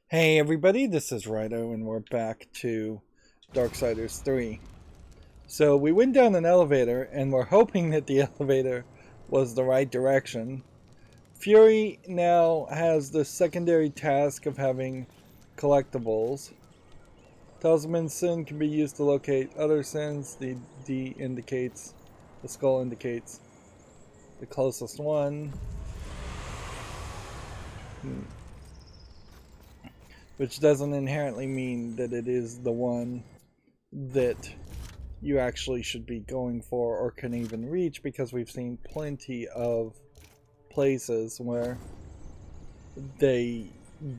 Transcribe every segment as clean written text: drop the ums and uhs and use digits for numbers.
Hey everybody, this is Rydo and we're back to Darksiders 3. So we went down an elevator and we're hoping that the elevator was the right direction. Fury now has the secondary task of having collectibles. Talisman sin can be used to locate other sins. The D indicates, the skull indicates the closest one. Which doesn't inherently mean that it is the one that you actually should be going for or can even reach, because we've seen plenty of places where they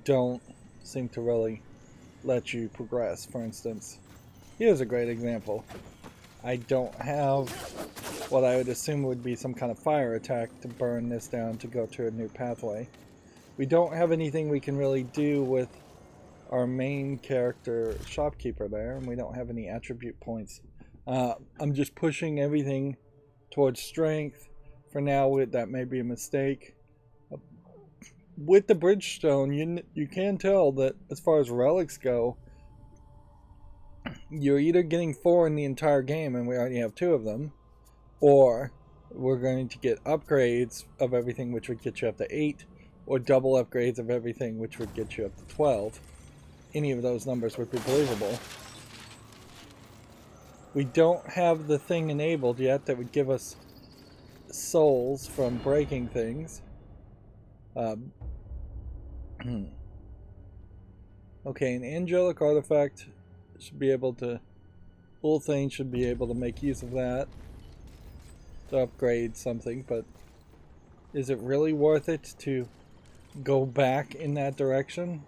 don't seem to really let you progress. For instance, here's a great example. I don't have what I would assume would be some kind of fire attack to burn this down to go to a new pathway. We don't have anything we can really do with our main character shopkeeper there, and we don't have any attribute points. I'm just pushing everything towards strength for now. That may be a mistake. With the bridgestone, you can tell that as far as relics go, you're either getting 4 in the entire game, and we already have 2 of them, or we're going to get upgrades of everything, which would get you up to 8, or double upgrades of everything, which would get you up to 12. Any of those numbers would be believable. We don't have the thing enabled yet that would give us souls from breaking things. Okay, an angelic artifact should be able to... Ulthane should be able to make use of that to upgrade something, but is it really worth it to go back in that direction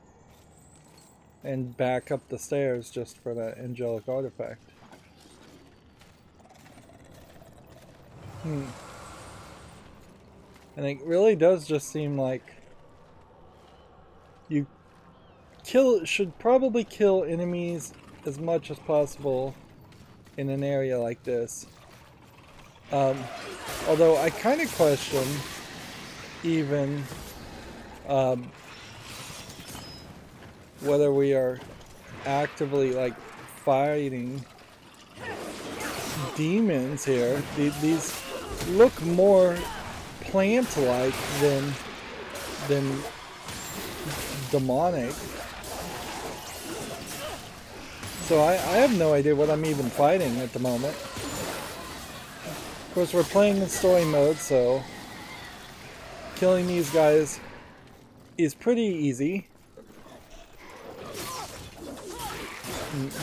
and back up the stairs just for that angelic artifact? And it really does just seem like you should probably kill enemies as much as possible in an area like this. Although I kind of question even whether we are actively like fighting demons here. These look more plant-like than demonic. So I have no idea what I'm even fighting at the moment. Of course, we're playing in story mode, so killing these guys is pretty easy.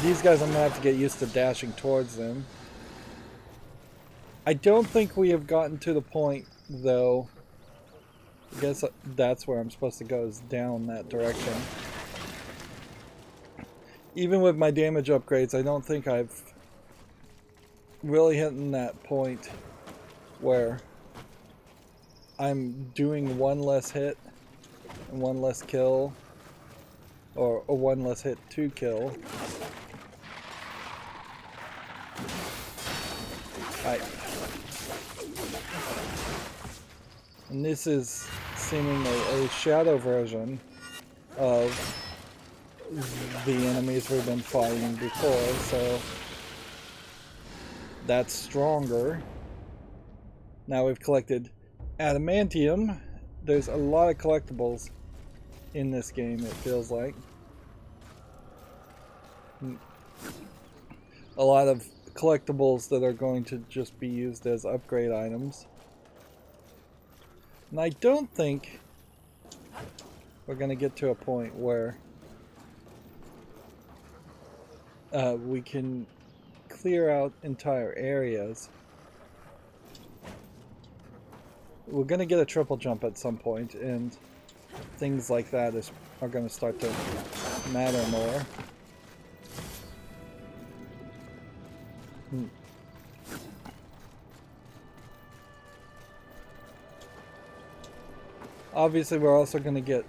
These guys, I'm going to have to get used to dashing towards them. I don't think we have gotten to the point, though. I guess that's where I'm supposed to go, is down that direction. Even with my damage upgrades, I don't think I've really hit that point where I'm doing one less hit and one less kill, or one less hit to kill. And this is seemingly a shadow version of the enemies we've been fighting before, so that's stronger. Now we've collected adamantium. There's a lot of collectibles in this game, it feels like. A lot of collectibles that are going to just be used as upgrade items. And I don't think we're going to get to a point where we can clear out entire areas. We're going to get a triple jump at some point, and things like that are going to start to matter more. Obviously, we're also going to get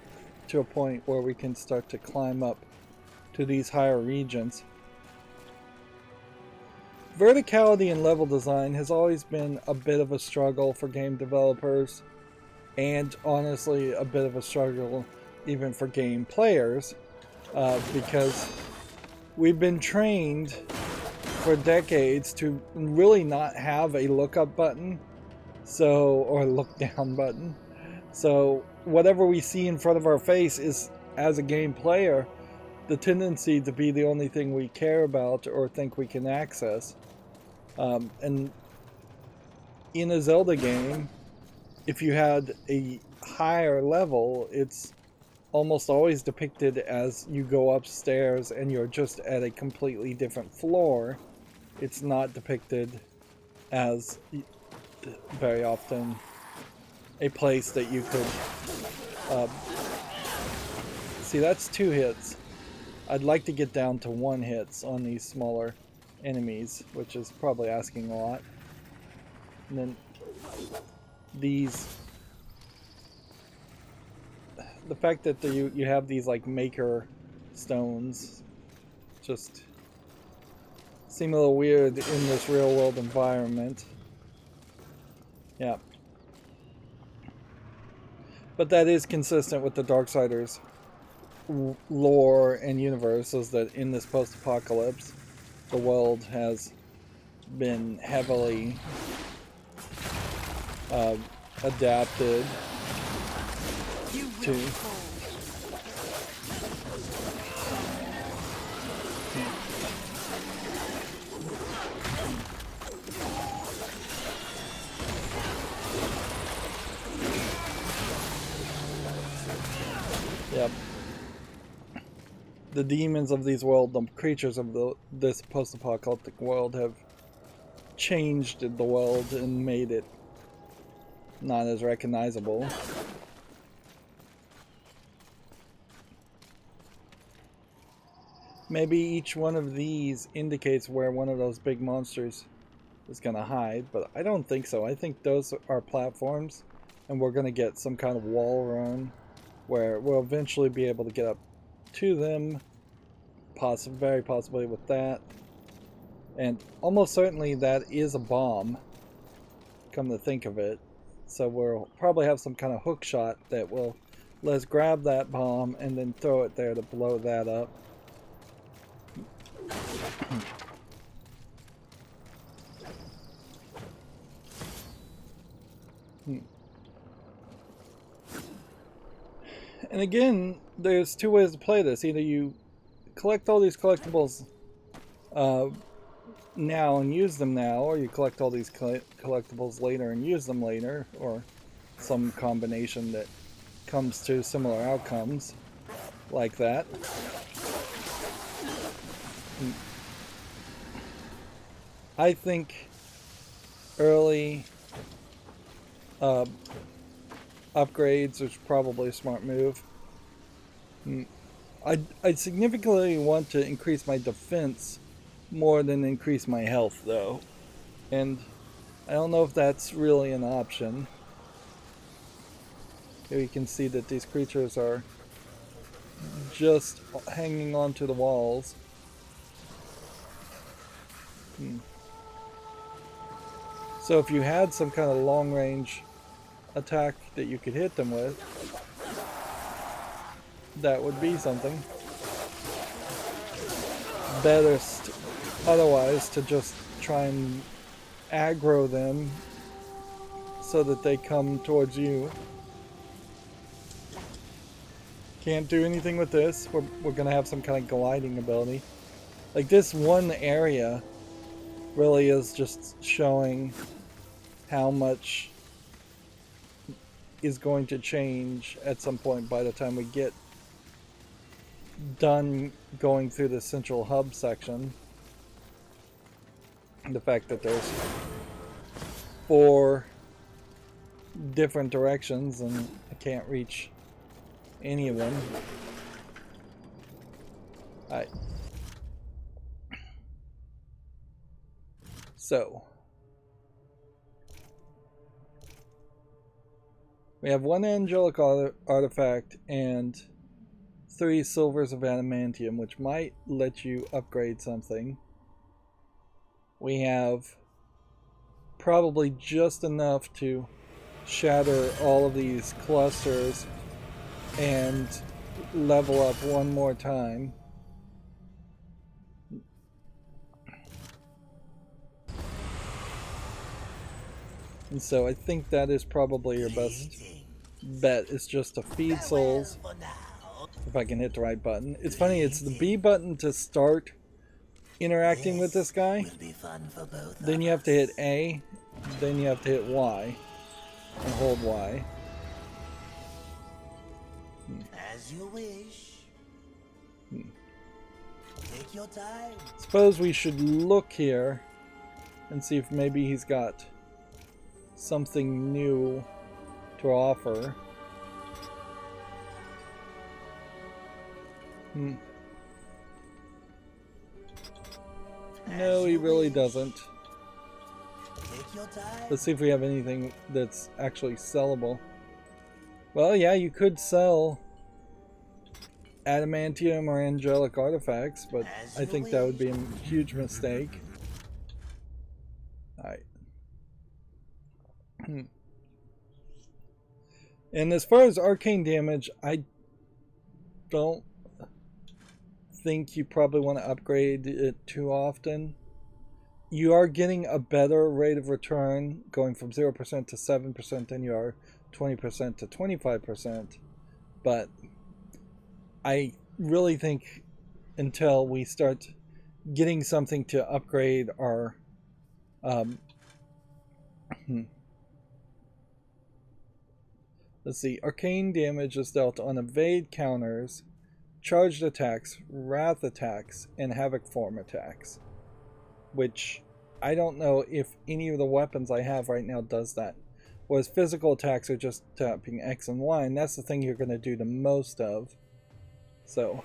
to a point where we can start to climb up to these higher regions. Verticality in level design has always been a bit of a struggle for game developers, and honestly a bit of a struggle even for game players, because we've been trained for decades to really not have a lookup button, or look down button. So whatever we see in front of our face is, as a game player, the tendency to be the only thing we care about or think we can access. And in a Zelda game, if you had a higher level, it's almost always depicted as you go upstairs and you're just at a completely different floor. It's not depicted as very often a place that you could see. That's 2 hits. I'd like to get down to 1 hits on these smaller enemies, which is probably asking a lot. And then these, the fact that you have these like maker stones just seem a little weird in this real world environment. Yeah. But that is consistent with the Darksiders lore and universe, is that in this post-apocalypse, the world has been heavily adapted to Yep. The demons of these world, the creatures of this post-apocalyptic world, have changed the world and made it not as recognizable. Maybe each one of these indicates where one of those big monsters is going to hide, but I don't think so. I think those are platforms, and we're going to get some kind of wall run where we'll eventually be able to get up to them, very possibly with that. And almost certainly that is a bomb, come to think of it. So we'll probably have some kind of hook shot that will let us grab that bomb and then throw it there to blow that up. And again, there's 2 ways to play this. Either you collect all these collectibles now and use them now, or you collect all these collectibles later and use them later, or some combination that comes to similar outcomes like that. I think early upgrades is probably a smart move. I'd significantly want to increase my defense more than increase my health, though. And I don't know if that's really an option. Here you can see that these creatures are just hanging onto the walls. So if you had some kind of long-range attack that you could hit them with, that would be something. Better otherwise to just try and aggro them so that they come towards you. Can't do anything with this. We're gonna have some kind of gliding ability. Like, this one area really is just showing how much is going to change at some point by the time we get done going through the central hub section. The fact that there's 4 different directions and I can't reach any of them. Alright. So we have 1 angelic artifact and 3 silvers of adamantium, which might let you upgrade something. We have probably just enough to shatter all of these clusters and level up one more time. And so I think that is probably your best bet, is just to feed souls. If I can hit the right button. It's funny, it's the B button to start interacting with this guy. Then you have to hit A. Then you have to hit Y. And hold Y. As you wish. Take your time. Suppose we should look here and see if maybe he's got something new to offer. No, he really doesn't. Take your time. Let's see if we have anything that's actually sellable. Well, yeah, you could sell adamantium or angelic artifacts, but I think that would be a huge mistake. Alright. And as far as arcane damage, I don't think you probably want to upgrade it too often. You are getting a better rate of return going from 0% to 7% than you are 20% to 25%, but I really think until we start getting something to upgrade our let's see, arcane damage is dealt on evade counters, charged attacks, wrath attacks, and havoc form attacks, which I don't know if any of the weapons I have right now does that. Whereas physical attacks are just tapping X and Y, and that's the thing you're going to do the most of. So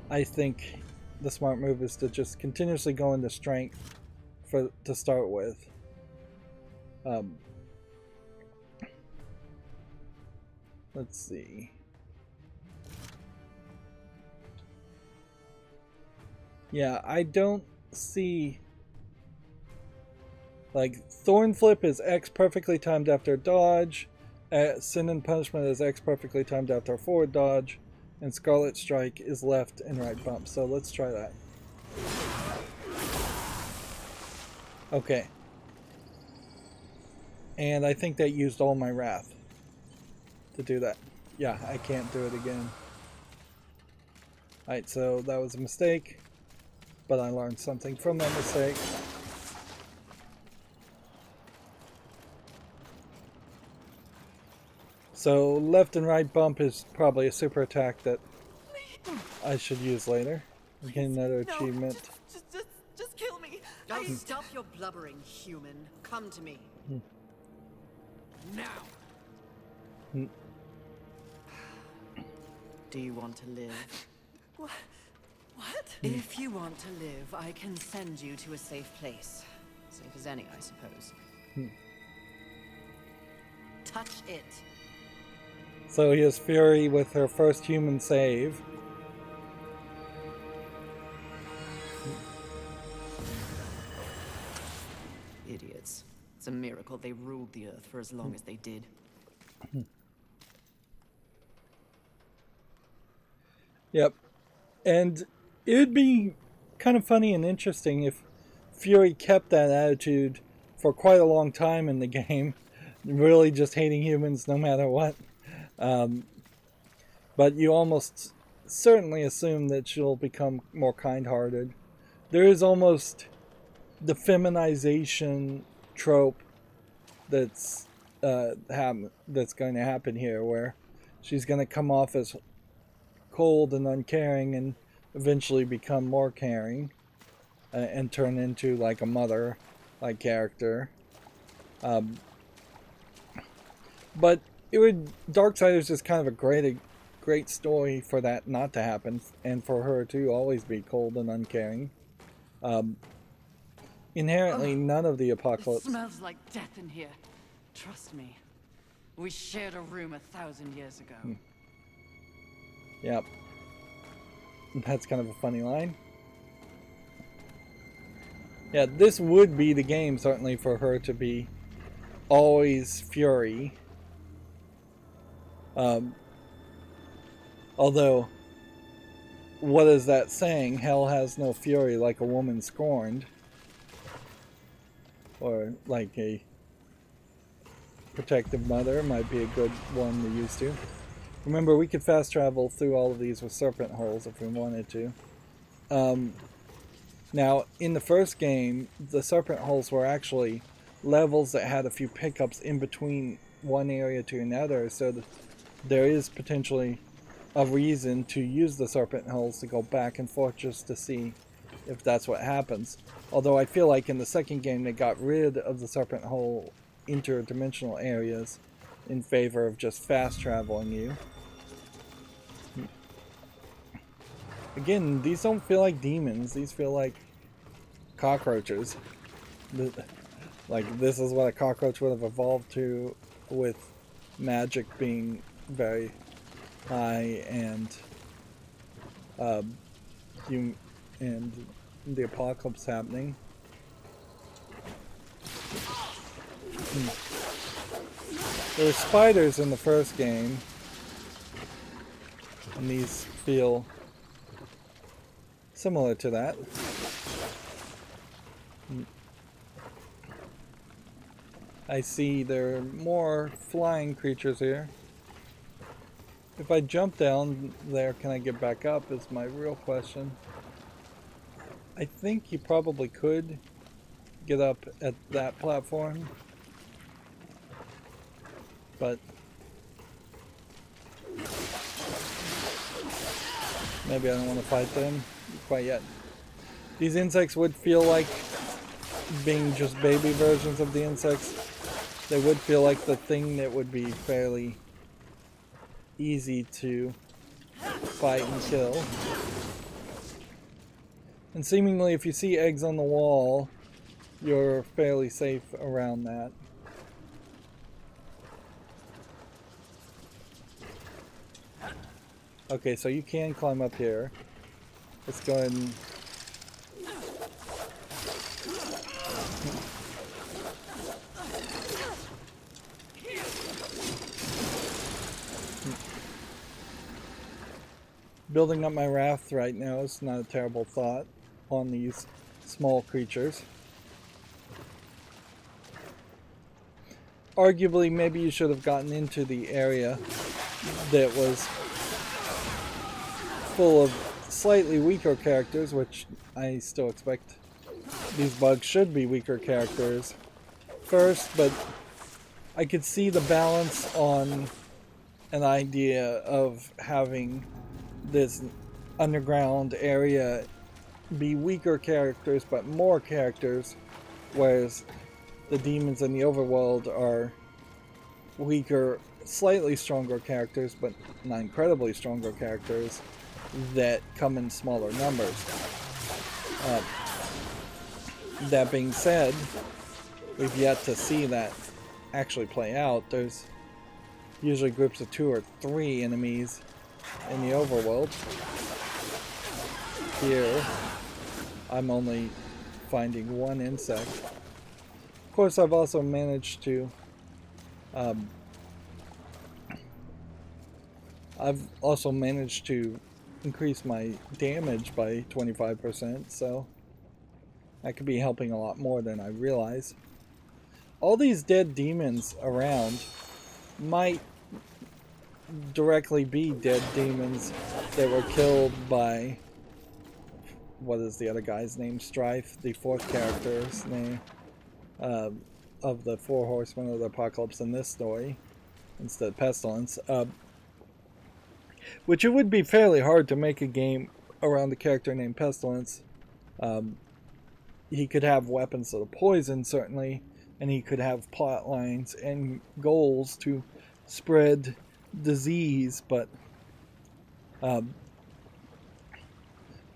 I think the smart move is to just continuously go into strength to start with. Let's see. Yeah, I don't see... Like, Thorn Flip is X perfectly timed after dodge, Sin and Punishment is X perfectly timed after forward dodge, and Scarlet Strike is left and right bump. So let's try that. Okay. And I think that used all my wrath to do that. Yeah, I can't do it again. Alright, so that was a mistake, but I learned something from that mistake. So left and right bump is probably a super attack that I should use later. Get another achievement. Just kill me. Don't stop your blubbering, human. Come to me. Now. Do you want to live? What? If you want to live, I can send you to a safe place. Safe as any, I suppose. Touch it. So he has Fury with her first human save. Idiots. It's a miracle they ruled the earth for as long as they did. Yep. And it would be kind of funny and interesting if Fury kept that attitude for quite a long time in the game, really just hating humans no matter what. But you almost certainly assume that she'll become more kind-hearted. There is almost the feminization trope that's going to happen here, where she's going to come off as cold and uncaring and eventually become more caring and turn into like a mother-like character. But Darksiders is kind of a great story for that not to happen, and for her to always be cold and uncaring. Inherently, none of the apocalypse... It smells like death in here. Trust me. We shared a room 1,000 years ago. Yep. That's kind of a funny line. Yeah, this would be the game, certainly, for her to be always Fury. Although, what is that saying? Hell has no fury like a woman scorned. Or like a protective mother might be a good one to use too. Remember, we could fast travel through all of these with serpent holes if we wanted to. Now, in the first game, the serpent holes were actually levels that had a few pickups in between one area to another, so there is potentially a reason to use the serpent holes to go back and forth just to see if that's what happens. Although I feel like in the second game they got rid of the serpent hole interdimensional areas in favor of just fast traveling you. Again, these don't feel like demons, these feel like cockroaches. Like, this is what a cockroach would have evolved to, with magic being very high and the apocalypse happening. There were spiders in the first game, and these feel similar to that. I see there are more flying creatures here. If I jump down there, can I get back up is my real question. I think you probably could get up at that platform, but maybe I don't want to fight them quite yet. These insects would feel like, being just baby versions of the insects, they would feel like the thing that would be fairly easy to fight and kill. And seemingly if you see eggs on the wall, you're fairly safe around that. Okay, so you can climb up here. Let's go ahead and... Building up my wrath right now is not a terrible thought on these small creatures. Arguably, maybe you should have gotten into the area that was full of slightly weaker characters, which I still expect these bugs should be weaker characters first, but I could see the balance on an idea of having this underground area be weaker characters but more characters, whereas the demons in the overworld are weaker, slightly stronger characters but not incredibly stronger characters that come in smaller numbers. That being said, we've yet to see that actually play out. There's usually groups of 2 or 3 enemies in the overworld. Here, I'm only finding 1 insect. Of course, I've also managed to increase my damage by 25%, so that could be helping a lot more than I realize. All these dead demons around might directly be dead demons that were killed by, what is the other guy's name? Strife, the 4th character's name of the Four Horsemen of the Apocalypse in this story, instead of Pestilence. Which it would be fairly hard to make a game around a character named Pestilence. He could have weapons that are poison, certainly, and he could have plot lines and goals to spread disease, but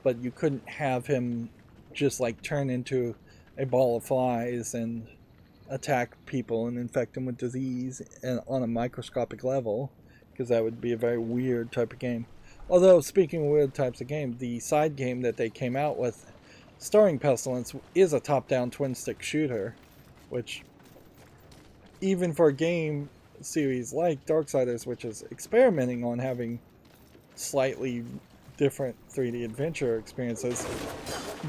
you couldn't have him just like turn into a ball of flies and attack people and infect them with disease and on a microscopic level, because that would be a very weird type of game. Although, speaking of weird types of game, the side game that they came out with starring Pestilence is a top-down twin-stick shooter, which, even for a game series like Darksiders, which is experimenting on having slightly different 3D adventure experiences,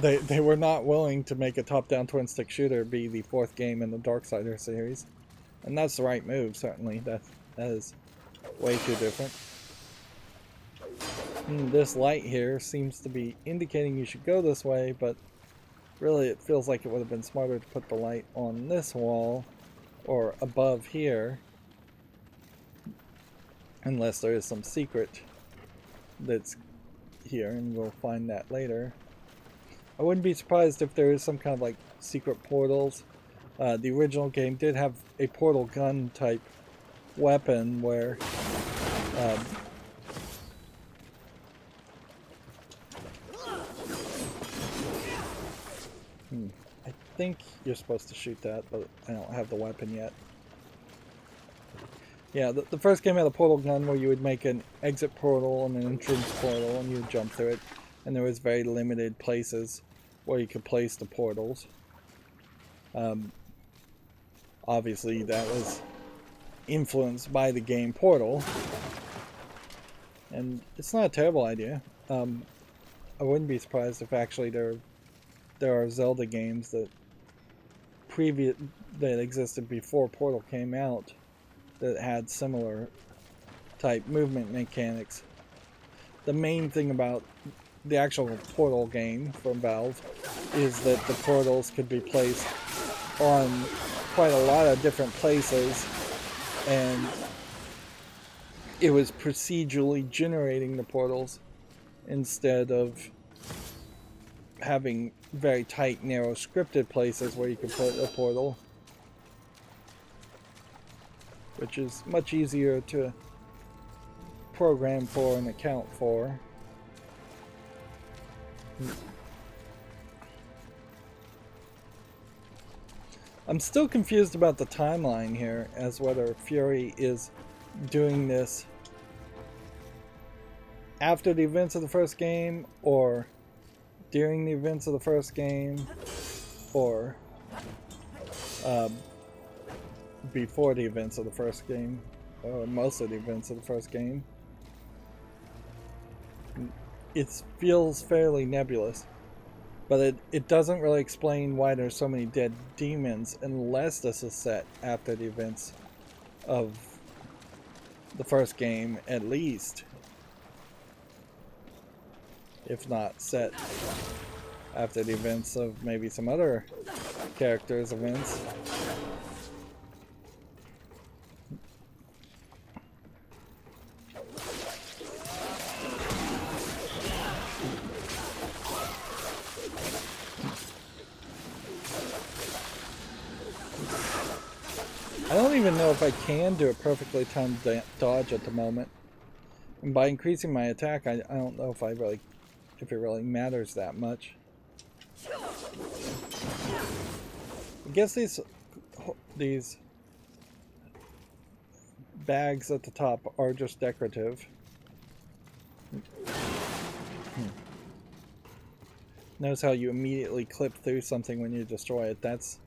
they were not willing to make a top-down twin-stick shooter be the 4th game in the Darksiders series. And that's the right move, certainly. That is way too different. This light here seems to be indicating you should go this way, but really it feels like it would have been smarter to put the light on this wall or above here, unless there is some secret that's here, and we'll find that later. I wouldn't be surprised if there is some kind of like secret portals. The original game did have a portal gun type weapon where I think you're supposed to shoot that, but I don't have the weapon yet. Yeah, the first game had a portal gun where you would make an exit portal and an entrance portal, and you would jump through it. And there was very limited places where you could place the portals. Obviously, that was influenced by the game Portal, and it's not a terrible idea. I wouldn't be surprised if actually there are Zelda games that existed before Portal came out that had similar type movement mechanics. The main thing about the actual Portal game from Valve is that the portals could be placed on quite a lot of different places, and it was procedurally generating the portals instead of having very tight, narrow, scripted places where you could put a portal, which is much easier to program for and account for. I'm still confused about the timeline here, as whether Fury is doing this after the events of the first game, or during the events of the first game, or before the events of the first game, or most of the events of the first game. It feels fairly nebulous, but it doesn't really explain why there's so many dead demons unless this is set after the events of the first game, at least. If not set after the events of maybe some other characters' events. I don't even know if I can do a perfectly timed dodge at the moment. And by increasing my attack, I don't know if it really matters that much. I guess these bags at the top are just decorative. Notice how you immediately clip through something when you destroy it. That's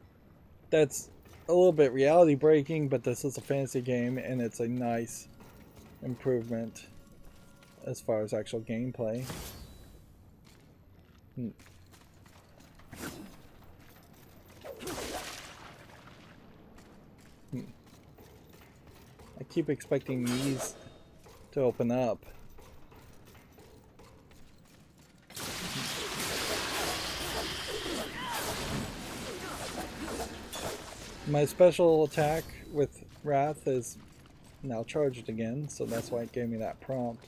a little bit reality breaking, but this is a fantasy game and it's a nice improvement as far as actual gameplay. I keep expecting these to open up. My special attack with Wrath is now charged again, so that's why it gave me that prompt.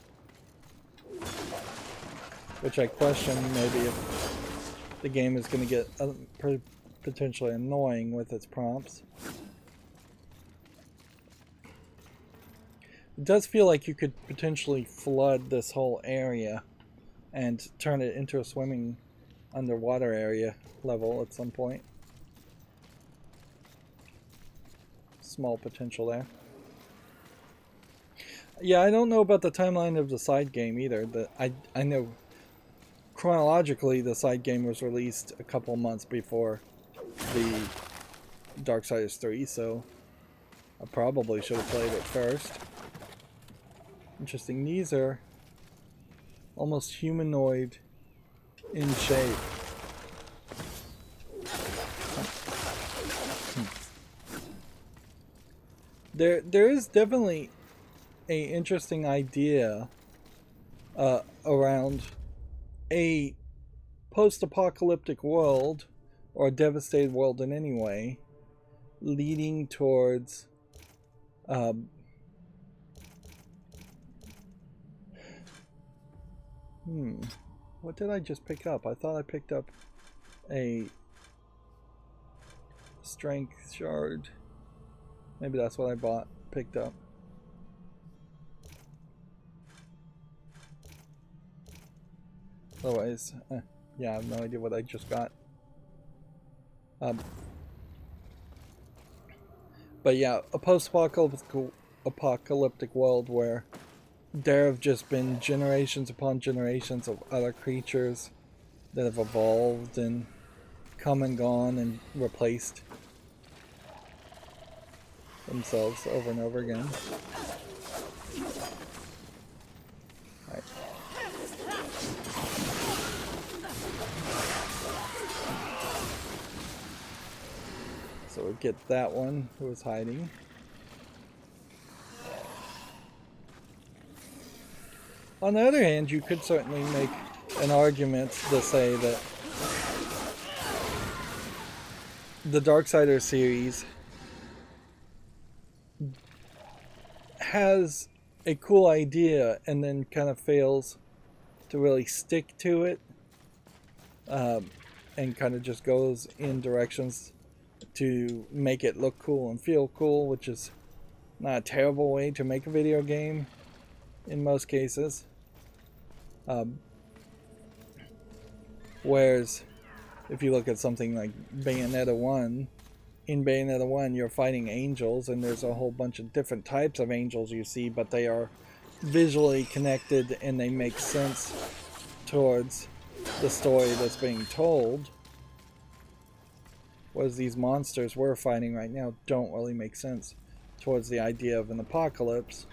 Which I question maybe if the game is going to get potentially annoying with its prompts. It does feel like you could potentially flood this whole area and turn it into a swimming underwater area level at some point. Small potential there. Yeah, I don't know about the timeline of the side game either. I know chronologically the side game was released a couple months before the Darksiders 3, so I probably should have played it first. Interesting. These are almost humanoid in shape. There is definitely a interesting idea around a post-apocalyptic world, or a devastated world in any way, leading towards what did I just pick up? I thought I picked up a strength shard. Maybe that's what I picked up. Otherwise, yeah, I have no idea what I just got. But yeah, a post-apocalyptic world where there have just been generations upon generations of other creatures that have evolved and come and gone and replaced themselves over and over again. Alright. So we get that one who was hiding. On the other hand, you could certainly make an argument to say that the Darksiders series has a cool idea and then kind of fails to really stick to it, and kind of just goes in directions to make it look cool and feel cool, which is not a terrible way to make a video game in most cases. Whereas if you look at something like Bayonetta 1, in Bayonetta 1 you're fighting angels, and there's a whole bunch of different types of angels you see, but they are visually connected and they make sense towards the story that's being told. Whereas these monsters we're fighting right now don't really make sense towards the idea of an apocalypse,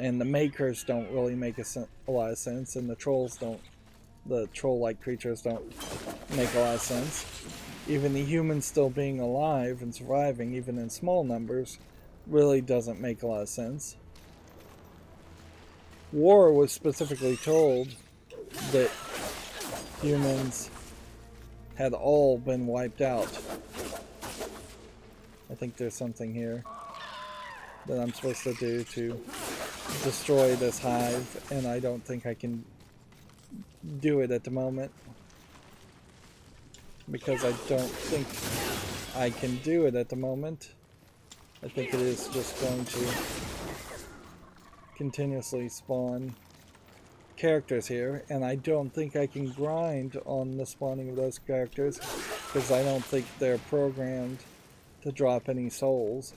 and the makers don't really make a lot of sense, and the troll-like creatures don't make a lot of sense. Even the humans still being alive and surviving, even in small numbers, really doesn't make a lot of sense. War was specifically told that humans had all been wiped out. I think there's something here that I'm supposed to do to destroy this hive, and I don't think I can do it at the moment, because I don't think I can do it at the moment. I think it is just going to continuously spawn characters here, and I don't think I can grind on the spawning of those characters, because I don't think they're programmed to drop any souls.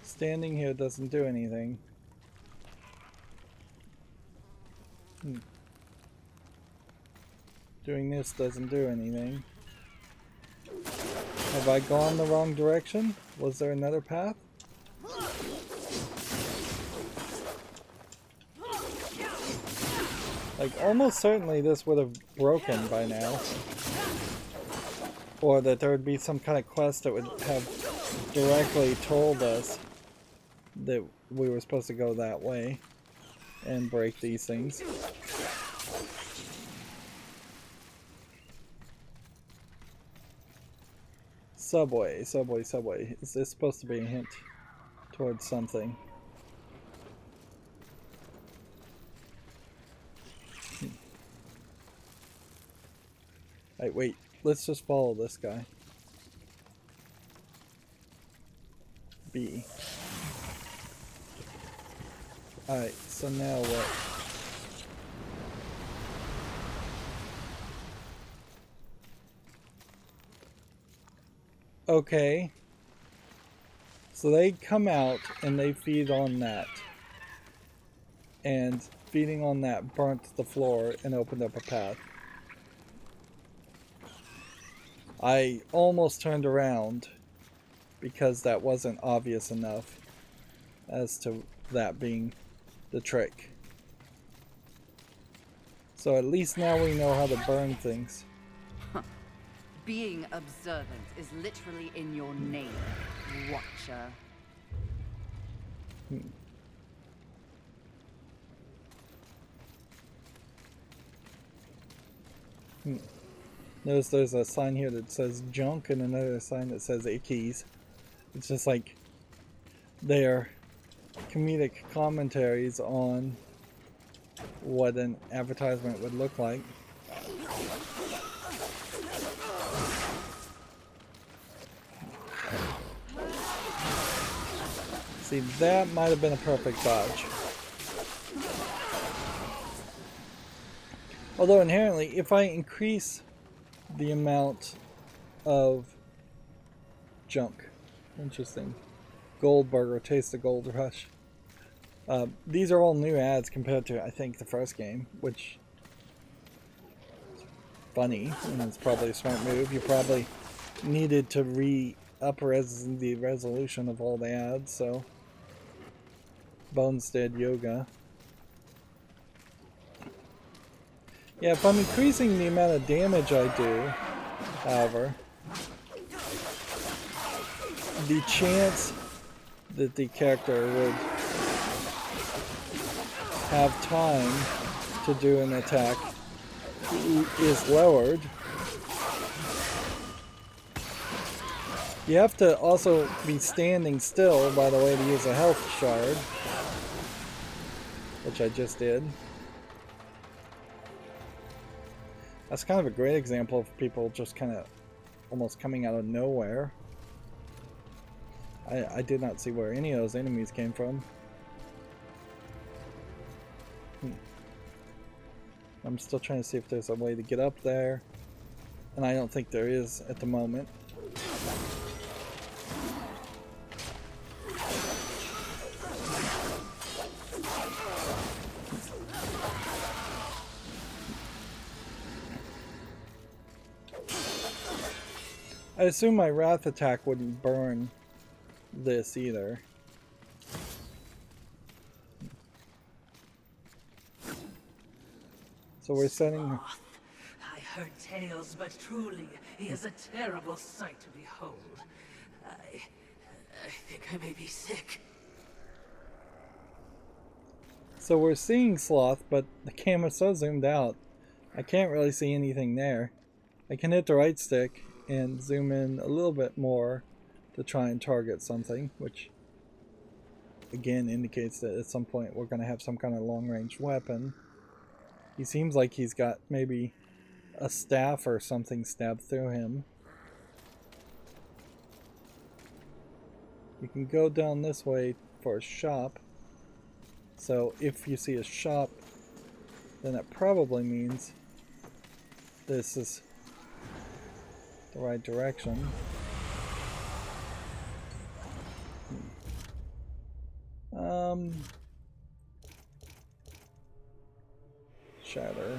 Standing here doesn't do anything. Doing this doesn't do anything. Have I gone the wrong direction? Was there another path? Like, almost certainly this would have broken by now. Or that there would be some kind of quest that would have directly told us that we were supposed to go that way and break these things. Subway, subway, subway. Is this supposed to be a hint towards something? Alright, wait. Let's just follow this guy. B. Alright, so now what? Okay. So they come out and they feed on that. and feeding on that burnt the floor and opened up a path. I almost turned around because that wasn't obvious enough as to that being the trick. So at least now we know how to burn things. Being observant is literally in your name, Watcher. Notice there's a sign here that says junk and another sign that says ickies. It's just like they're comedic commentaries on what an advertisement would look like. See, that might have been a perfect dodge. Although inherently, if I increase the amount of junk, interesting, Goldberger, Taste of Gold Rush. These are all new ads compared to, I think, the first game, which is funny, and it's probably a smart move. You probably needed to up-res the resolution of all the ads, so Bones did yoga. Yeah, if I'm increasing the amount of damage I do, however, the chance that the character would have time to do an attack is lowered. You have to also be standing still, by the way, to use a health shard, which I just did. That's kind of a great example of people just kind of almost coming out of nowhere. I did not see where any of those enemies came from. I'm still trying to see if there's a way to get up there, and I don't think there is at the moment. I assume my wrath attack wouldn't burn this either. So we're setting... I heard tales, but truly, he is a terrible sight to behold. I think I may be sick. So we're seeing Sloth, but the camera's so zoomed out, I can't really see anything there. I can hit the right stick and zoom in a little bit more to try and target something, which again indicates that at some point we're going to have some kind of long-range weapon. He seems like he's got maybe a staff or something stabbed through him. You can go down this way for a shop. So if you see a shop, then that probably means this is the right direction. Shatter.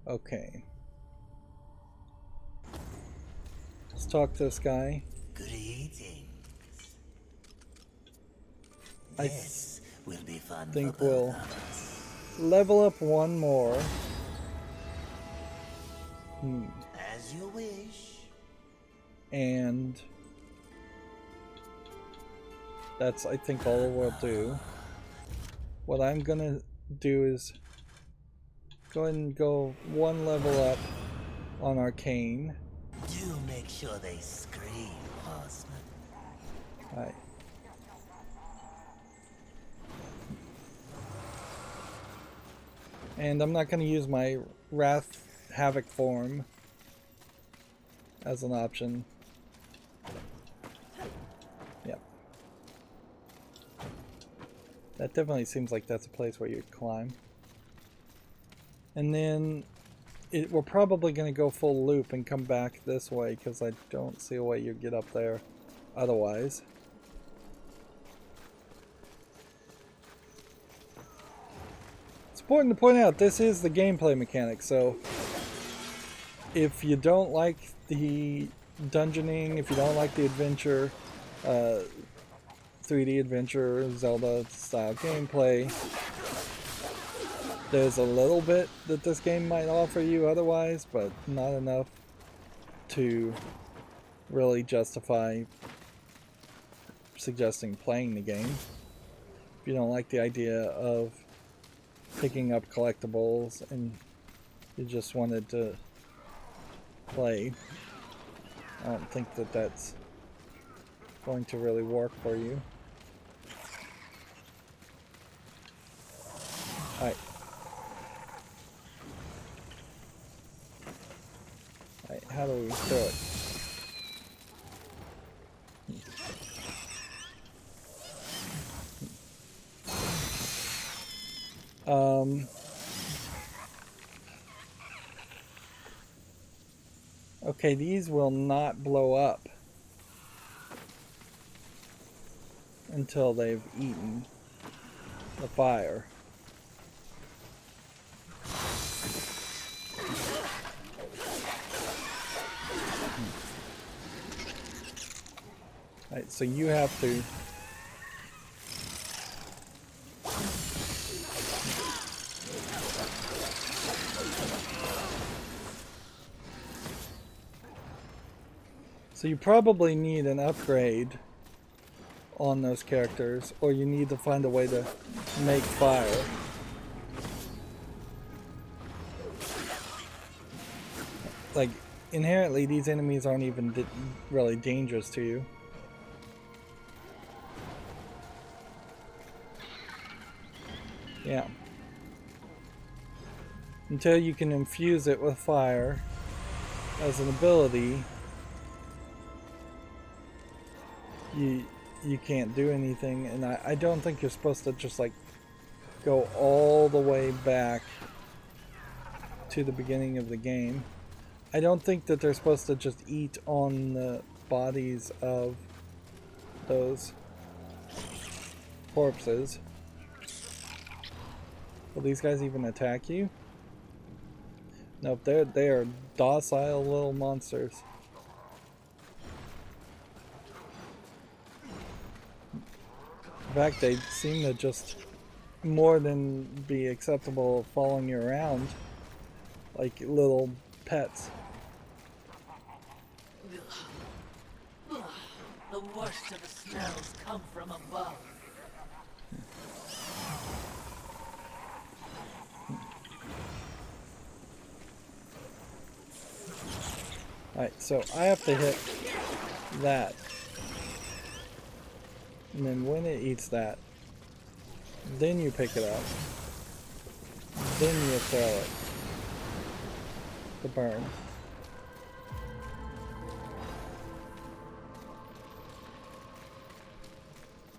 Okay. Let's talk to this guy. Greetings. I This will be fun think for both we'll of us. level up one more. As you wish. And that's, I think, all we'll do. What I'm gonna do is go ahead and go one level up on Arcane. Do make sure they scream, horseman. Alright. And I'm not gonna use my Wrath Havoc form as an option. Yep. That definitely seems like that's a place where you'd climb. And then we're probably going to go full loop and come back this way because I don't see a way you get up there otherwise. It's important to point out this is the gameplay mechanic, so if you don't like the dungeoning, if you don't like the adventure, 3D adventure, Zelda style gameplay, there's a little bit that this game might offer you otherwise, but not enough to really justify suggesting playing the game. If you don't like the idea of picking up collectibles and you just wanted to play, I don't think that that's going to really work for you. Alright. Alright, how do we do it? Okay, these will not blow up until they've eaten the fire. Alright, so you have to you probably need an upgrade on those characters, or you need to find a way to make fire. Like, inherently these enemies aren't even really dangerous to you. Yeah. Until you can infuse it with fire as an ability, you can't do anything, and I don't think you're supposed to just like go all the way back to the beginning of the game. I don't think that they're supposed to just eat on the bodies of those corpses. Will these guys even attack you? Nope, they are docile little monsters. In fact, they seem to just more than be acceptable following you around like little pets. The worst of the smells come from above. Alright, so I have to hit that. And then when it eats that, then you pick it up. Then you throw it to burn.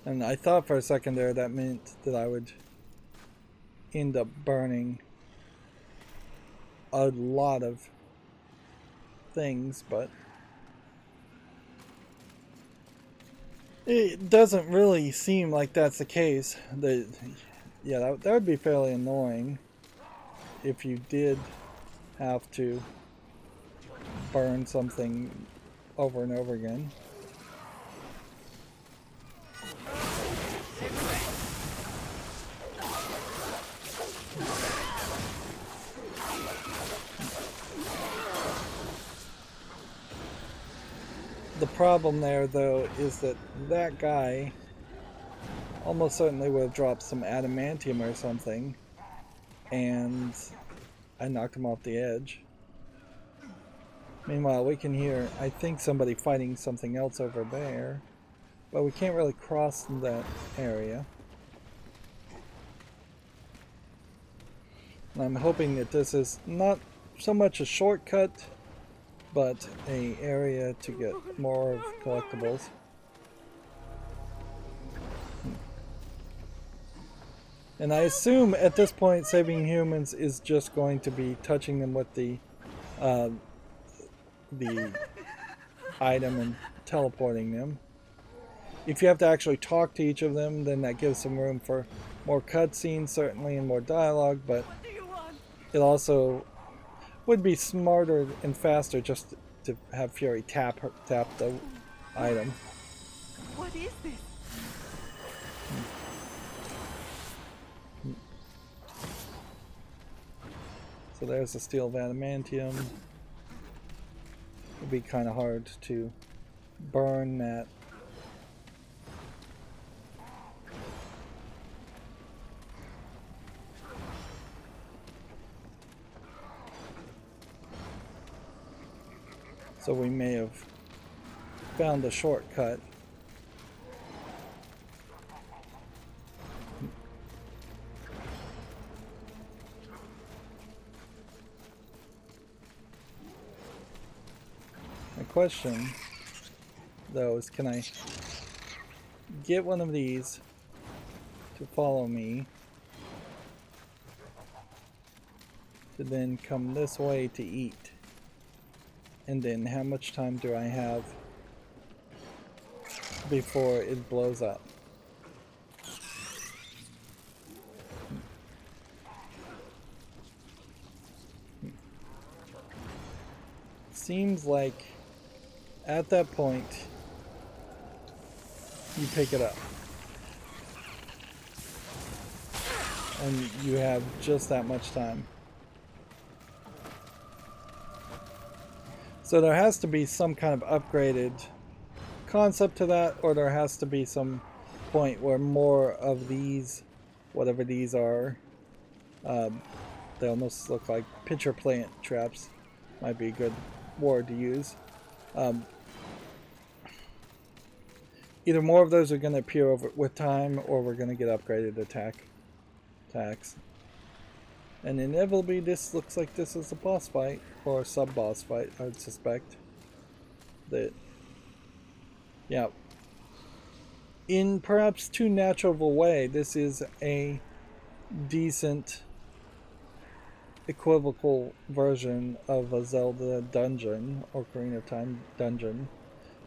And I thought for a second there that meant that I would end up burning a lot of things, but it doesn't really seem like that's the case. Yeah, that would be fairly annoying if you did have to burn something over and over again. The problem there, though, is that that guy almost certainly would have dropped some adamantium or something, and I knocked him off the edge. Meanwhile, we can hear, I think, somebody fighting something else over there, but we can't really cross that area. And I'm hoping that this is not so much a shortcut, but an area to get more of collectibles. And I assume at this point saving humans is just going to be touching them with the item and teleporting them. If you have to actually talk to each of them, then that gives some room for more cutscenes, certainly, and more dialogue, but What do you want? it also would be smarter and faster just to have Fury tap the item. What is this? So there's the steel of adamantium. It'd be kind of hard to burn that. So we may have found a shortcut. My question, though, is can I get one of these to follow me to then come this way to eat? And then how much time do I have before it blows up? Seems like at that point you pick it up and you have just that much time. So there has to be some kind of upgraded concept to that, or there has to be some point where more of these, whatever these are, they almost look like pitcher plant traps, might be a good word to use. Either more of those are going to appear with time, or we're going to get upgraded attacks. And inevitably this looks like this is a boss fight, or a sub-boss fight, I would suspect. That, yeah, in perhaps too natural of a way, this is a decent equivocal version of a Zelda dungeon, or Ocarina of Time dungeon.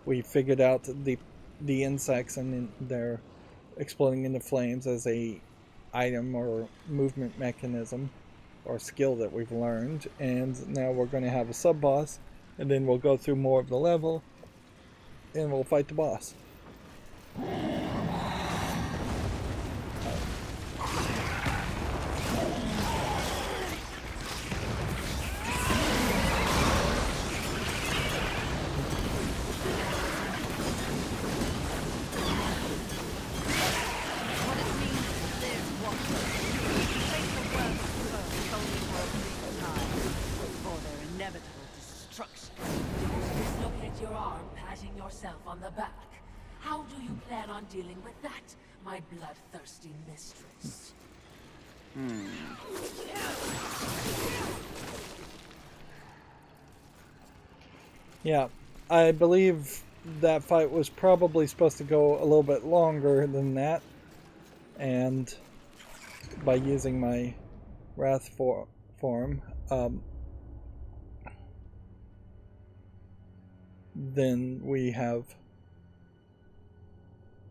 We figured out the insects and their exploding into flames as a item or movement mechanism or skill that we've learned, and now we're going to have a sub-boss, and then we'll go through more of the level and we'll fight the boss. On the back. How do you plan on dealing with that, my bloodthirsty mistress? Yeah, I believe that fight was probably supposed to go a little bit longer than that, and by using my wrath form, then we have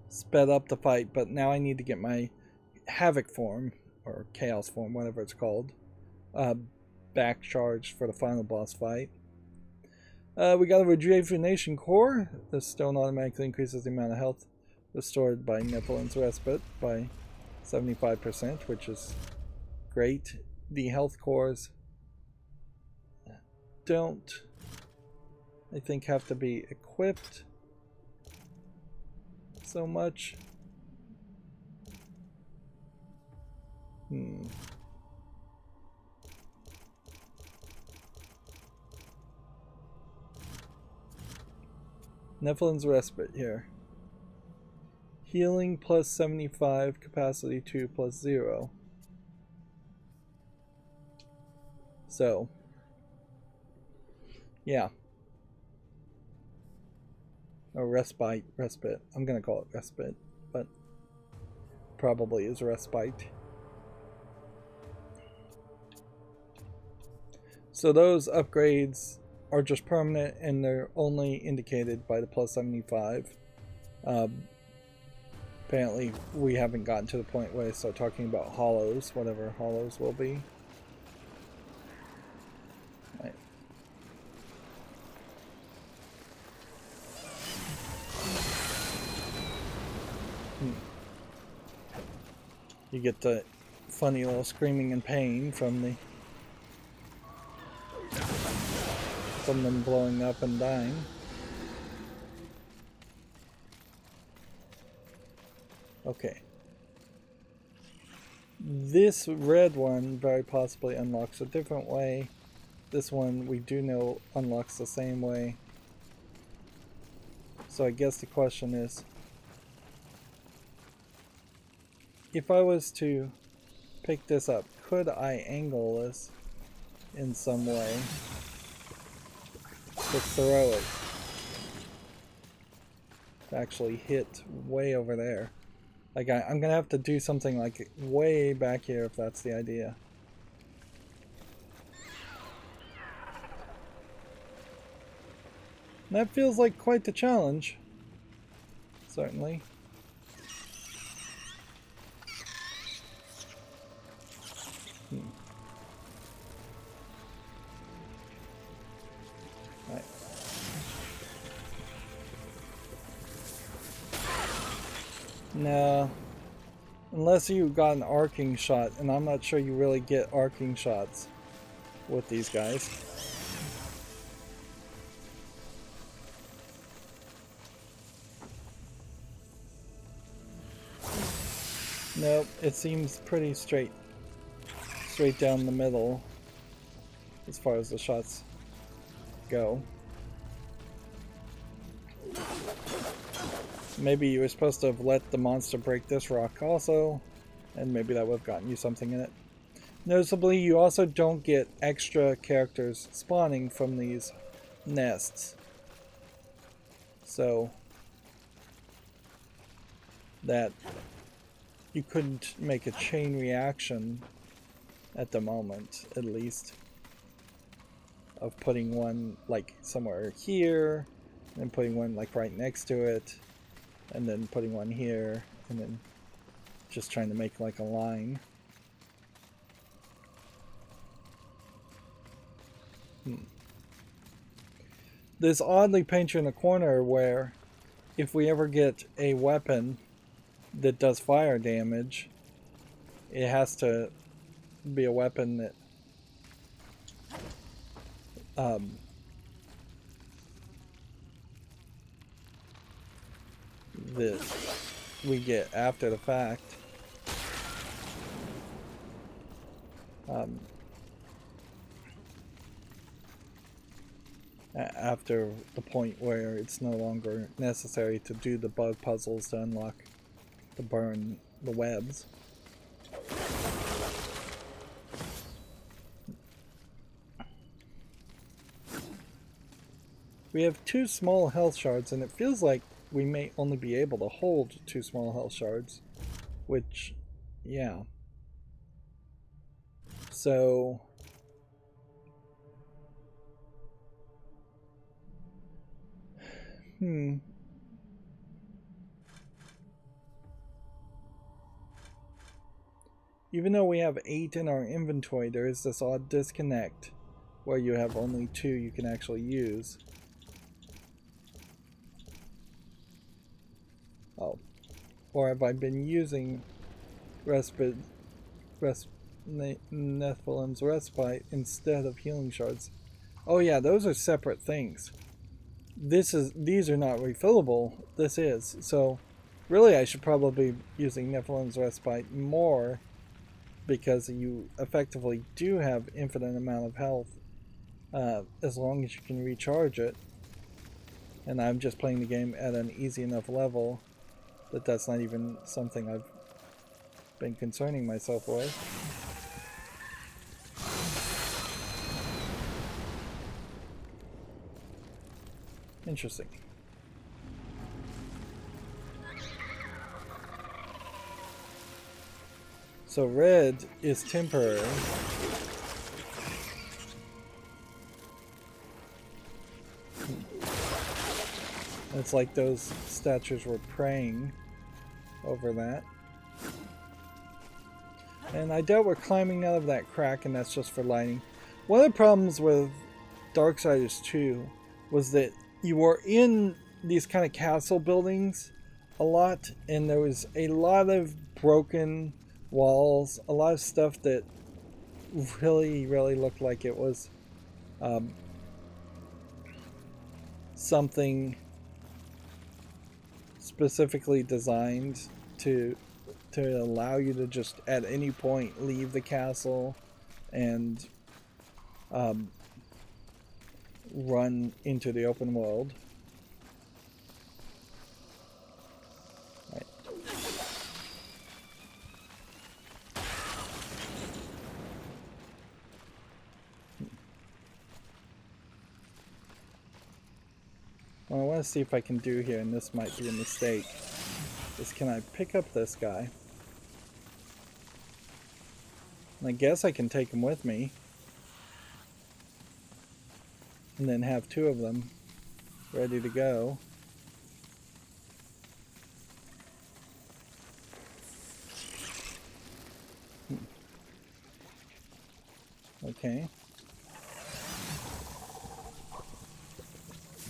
sped up the fight, but now I need to get my havoc form, or chaos form, whatever it's called, back charged for the final boss fight. We got a rejuvenation core. This stone automatically increases the amount of health restored by Nephilim's Respite by 75%, which is great. The health cores don't, I think, have to be equipped so much. Nephilim's Respite here. Healing plus 75, capacity 2 plus 0. So, yeah. Or respite. I'm gonna call it respite, but probably is respite. So those upgrades are just permanent, and they're only indicated by the plus 75. Apparently we haven't gotten to the point where I start talking about hollows, whatever hollows will be. Right. You get the funny little screaming in pain from them blowing up and dying. Okay. This red one very possibly unlocks a different way. This one we do know unlocks the same way. So I guess the question is, if I was to pick this up, could I angle this in some way to throw it to actually hit way over there? Like I'm gonna have to do something like way back here if that's the idea. And that feels like quite the challenge. Certainly. Right. No. Unless you got an arcing shot, and I'm not sure you really get arcing shots with these guys. Nope, it seems pretty straight down the middle as far as the shots go. Maybe you were supposed to have let the monster break this rock also, and maybe that would have gotten you something in it. Noticeably, you also don't get extra characters spawning from these nests. So that you couldn't make a chain reaction at the moment, at least, of putting one like somewhere here, and putting one like right next to it, and then putting one here, and then just trying to make like a line. This oddly paints you in a corner where if we ever get a weapon that does fire damage, it has to be a weapon that that we get after the fact. After the point where it's no longer necessary to do the bug puzzles to unlock to burn the webs. We have 2 small health shards, and it feels like we may only be able to hold 2 small health shards, which, yeah. So even though we have 8 in our inventory, there is this odd disconnect where you have only 2 you can actually use. Oh. Or have I been using Nephilim's Respite instead of healing shards? Oh yeah, those are separate things. These are not refillable. This is. So really I should probably be using Nephilim's Respite more, because you effectively do have infinite amount of health as long as you can recharge it. And I'm just playing the game at an easy enough level that that's not even something I've been concerning myself with. Interesting. So red is temporary. It's like those statues were praying over that. And I doubt we're climbing out of that crack, and that's just for lighting. One of the problems with Darksiders 2 was that you were in these kind of castle buildings a lot, and there was a lot of broken walls, a lot of stuff that really looked like it was something specifically designed to allow you to just at any point leave the castle and run into the open world. Right. What I want to see if I can do here, and this might be a mistake, is can I pick up this guy? And I guess I can take him with me. And then have two of them ready to go. Okay.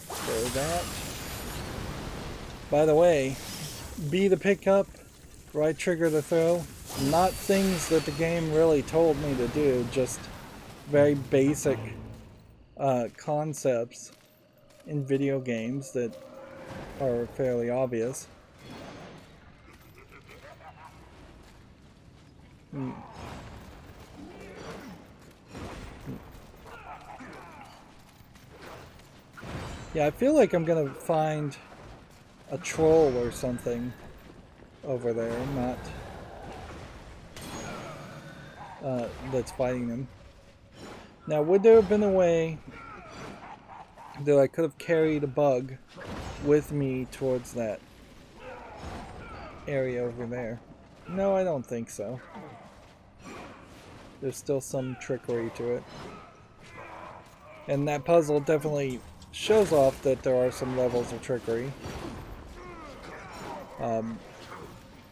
Throw that. By the way, B to pick up, right trigger to throw. Not things that the game really told me to do, just very basic concepts in video games that are fairly obvious. Yeah, I feel like I'm gonna find a troll or something over there, not that's fighting them. Now, would there have been a way that I could have carried a bug with me towards that area over there? No, I don't think so. There's still some trickery to it. And that puzzle definitely shows off that there are some levels of trickery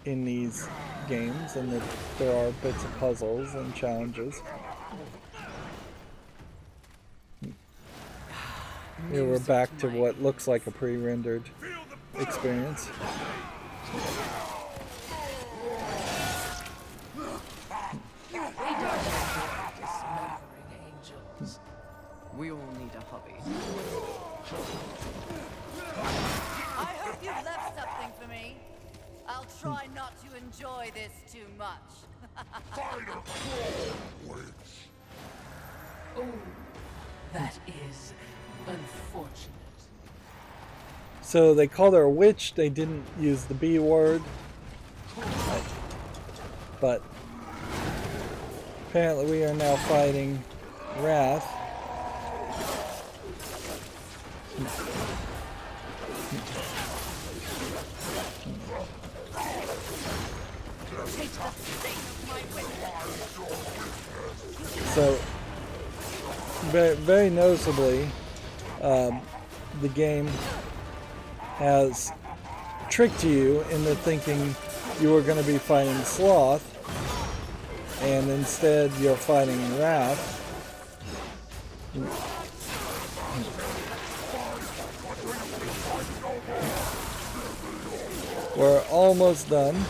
in these games, and that there are bits of puzzles and challenges. Here we're back to what looks like a pre-rendered experience. We all need a hobby. I hope you've left something for me. I'll try not to enjoy this too much. Oh, that is unfortunate. So they called her a witch, they didn't use the B word. But apparently we are now fighting Wrath. So, very noticeably, the game has tricked you into thinking you were going to be fighting Sloth, and instead you're fighting Wrath. We're almost done.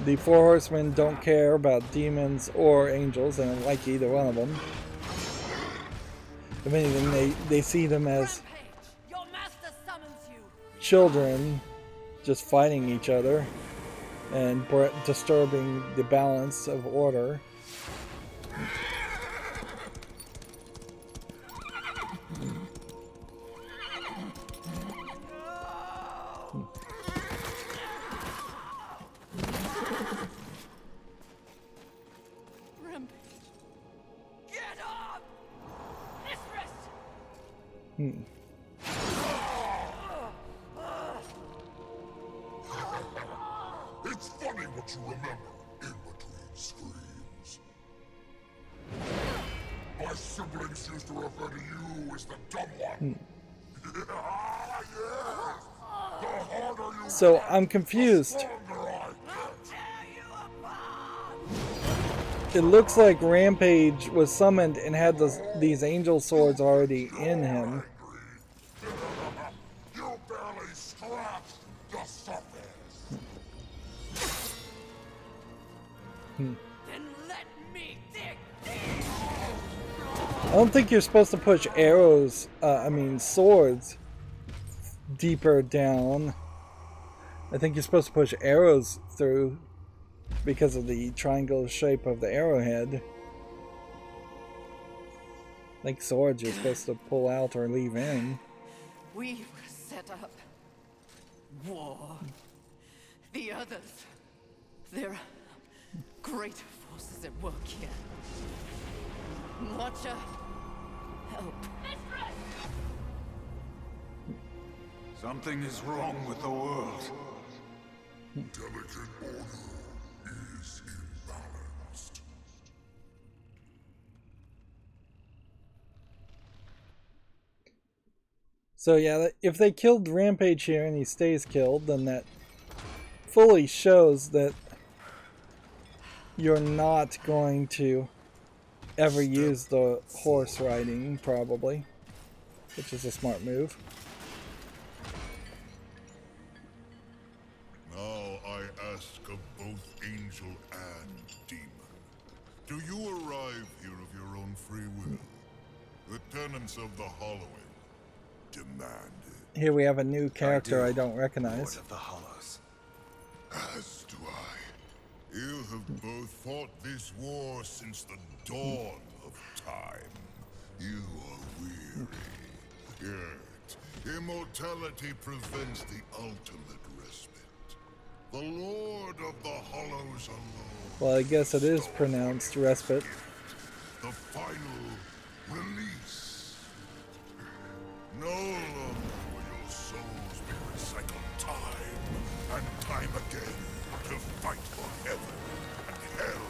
The Four Horsemen don't care about demons or angels. They don't like either one of them. If anything, they see them as Your master summons you. children just fighting each other and disturbing the balance of order. Get up! Mistress! It's funny what you remember in between screams. siblings used to refer to you as the dumb one. Yes. The harder you So work, I'm confused. the stronger I get. It looks like Rampage was summoned and had these angel swords already in him. You barely scratched the surface. Then let me dig deep. I don't think you're supposed to push arrows, swords, deeper down. I think you're supposed to push arrows through because of the triangle shape of the arrowhead. Like swords you're supposed to pull out or leave in. We were set up. War. The others. There are great forces at work here. Watcher, help. Something is wrong with the world. Delicate order is imbalanced. So yeah, if they killed Rampage here and he stays killed, then that fully shows that you're not going to ever use the horse riding, probably, which is a smart move. Now I ask of both angel and demon. Do you arrive here of your own free will? The tenants of the Hollowing demand it. Here we have a new character I don't recognize. Lord of the Hollows. As do I. You have both fought this war since the dawn of time. You are weary. Yet, immortality prevents the ultimate respite. The Lord of the Hollows alone. Well, I guess it is pronounced respite. The final release. No longer will your souls be recycled time and time again to fight for heaven and hell.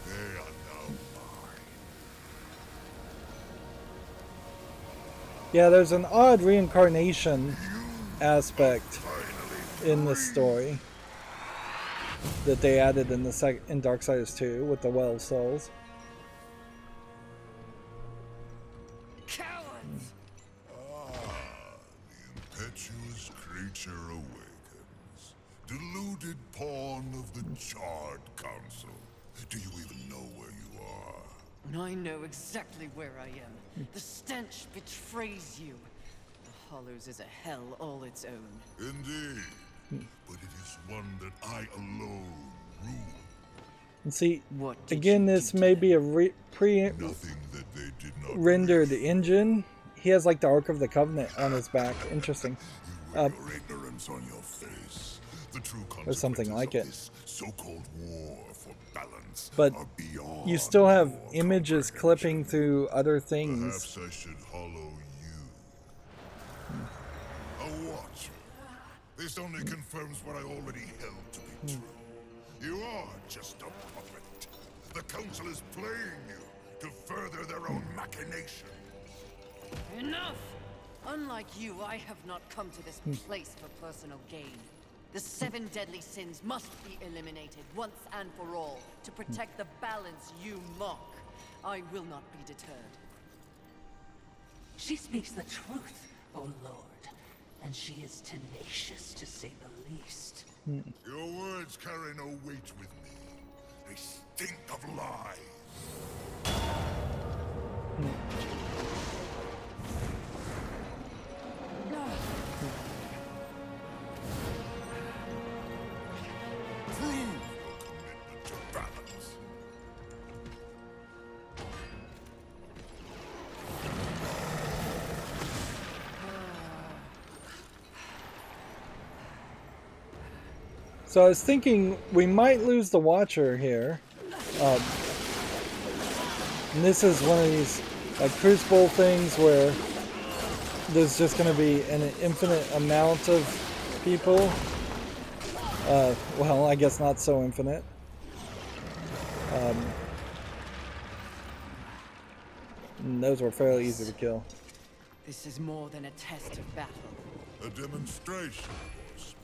They are now mine. Yeah, there's an odd reincarnation aspect in this story that they added in in Darksiders 2 with the Well of Souls. Cowards! The impetuous creature awakens. Deluded pawn of the Charred Council. Do you even know where you are? I know exactly where I am. The stench betrays you. The Hollows is a hell all its own. Indeed. But it is one that I alone rule. And see, What did again, you this do to may them? be a Nothing that they did not rendered create. engine. He has like the Ark of the Covenant on his back. Interesting. You wear your ignorance on your face. The true Or something consequences like of it. this so-called war for balance But are beyond you still have your images comprehension. clipping through other things. Perhaps I should hollow you. A watcher. This only confirms what I already held to be true. You are just a puppet. The Council is playing you to further their own machinations. Enough! Unlike you, I have not come to this place for personal gain. The 7 deadly sins must be eliminated once and for all to protect the balance you mock. I will not be deterred. She speaks the truth, O Lord, and she is tenacious to say the least. Your words carry no weight with me. They stink of lies. Prove your commitment to balance. So I was thinking we might lose the Watcher here. And this is one of these like Crucible things where there's just going to be an infinite amount of people. Well, I guess not so infinite. And those were fairly easy to kill. This is more than a test of battle. A demonstration, horseman.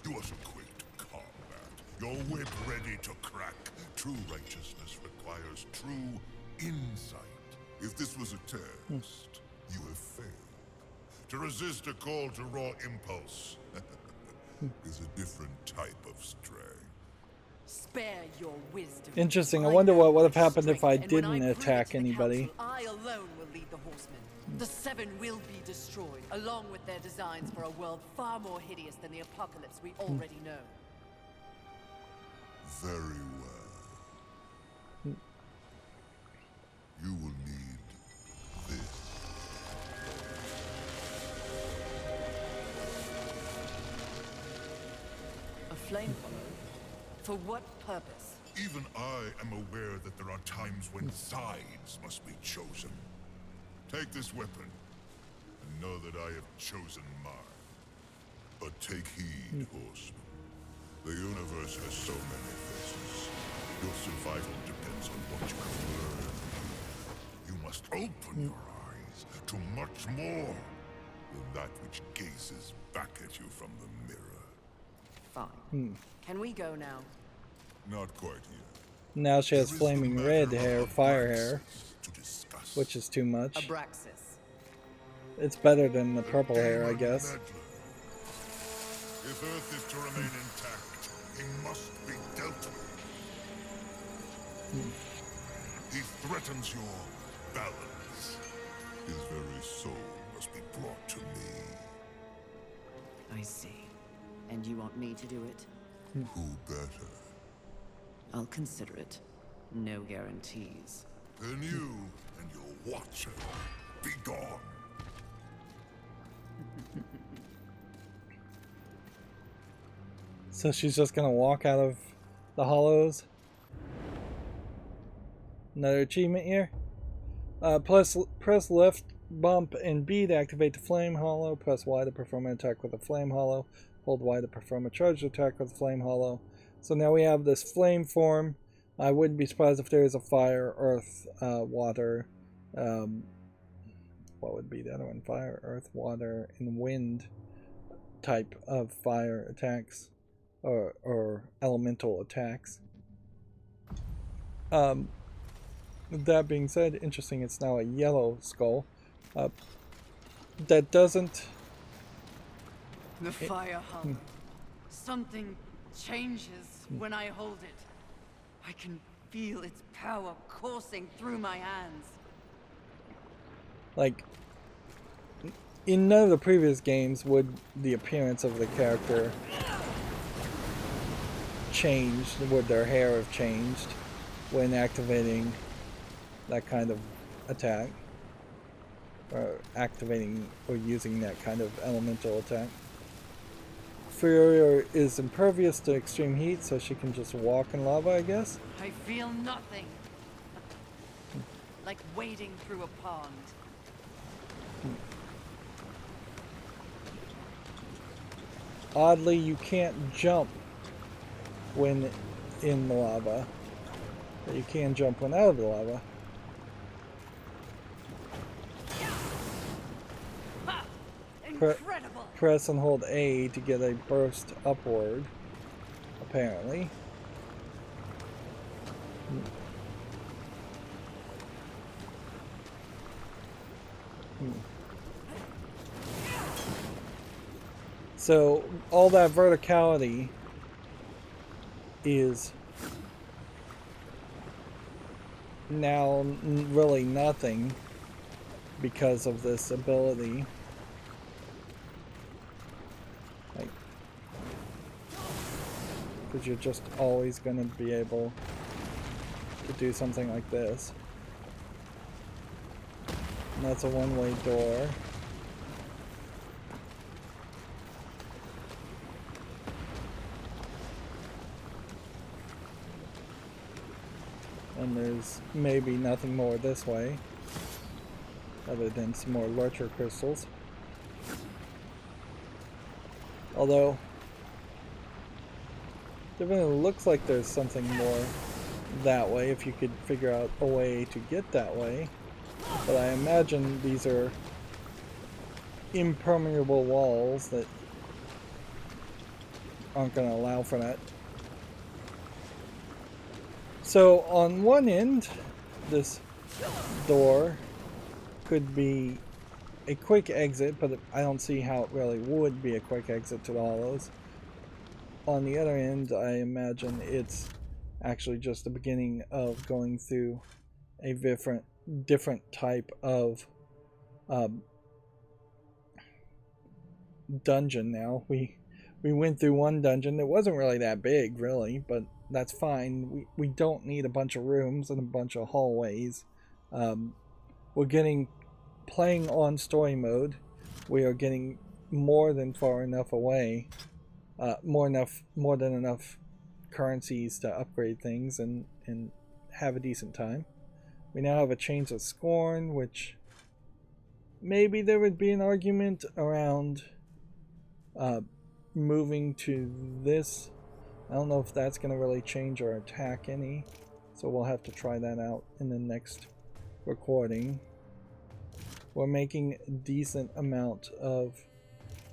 You are equipped to combat. Your whip ready to crack. True righteousness requires true insight. If this was a test, you have failed. To resist a call to raw impulse is a different type of strength. Spare your wisdom. Interesting. I wonder what would have happened if I And when didn't prove it to attack the anybody. council, I alone will lead the horsemen. The seven will be destroyed, along with their designs for a world far more hideous than the apocalypse we already know. Very well. You will need this. A flame follow? For what purpose? Even I am aware that there are times when sides must be chosen. Take this weapon, and know that I have chosen mine. But take heed, horseman. The universe has so many faces. Your survival depends on what you have learned. You must open your eyes to much more than that which gazes back at you from the mirror. Fine. Can we go now? Not quite yet. Now she has There is flaming the red matter hair, of fire hair, Abraxas to discuss. which is too much. Abraxas. It's better than the purple hair, I Demon guess. meddler. If Earth is to remain intact, he must be dealt with. He threatens your balance. His very soul must be brought to me. I see. And you want me to do it? Who better? I'll consider it. No guarantees. Then you and your watcher be gone. So she's just gonna walk out of the hollows. Another achievement here. Press left bump and B to activate the flame hollow. Press Y to perform an attack with a flame hollow. Hold Y to perform a charged attack with a flame hollow. So now we have this flame form. I wouldn't be surprised if there is a fire, earth, water. What would be the other one? Fire, earth, water, and wind type of fire attacks. Or elemental attacks. That being said, interesting, it's now a yellow skull. That doesn't... The fire hung. Something changes when I hold it. I can feel its power coursing through my hands. Like, in none of the previous games would the appearance of the character change, would their hair have changed when activating that kind of attack, or activating or using that kind of elemental attack. Furia is impervious to extreme heat, so she can just walk in lava, I guess. I feel nothing. Like wading through a pond. Oddly, you can't jump when in the lava, but you can jump when out of the lava. Incredible! Press and hold A to get a burst upward, apparently. So all that verticality is now really nothing because of this ability. Like, because you're just always going to be able to do something like this. And that's a one-way door. And there's maybe nothing more this way, other than some more lurcher crystals. Although, definitely looks like there's something more that way, if you could figure out a way to get that way. But I imagine these are impermeable walls that aren't going to allow for that. So on one end, this door could be a quick exit, but I don't see how it really would be a quick exit to the hollows. On the other end, I imagine it's actually just the beginning of going through a different type of dungeon now. We went through one dungeon that wasn't really that big, really, but that's fine. We don't need a bunch of rooms and a bunch of hallways. We're playing on story mode. We are getting more than far enough away, more than enough currencies to upgrade things and have a decent time. We now have a Chains of Scorn, which maybe there would be an argument around moving to this. I don't know if that's going to really change our attack any, so we'll have to try that out in the next recording. We're making a decent amount of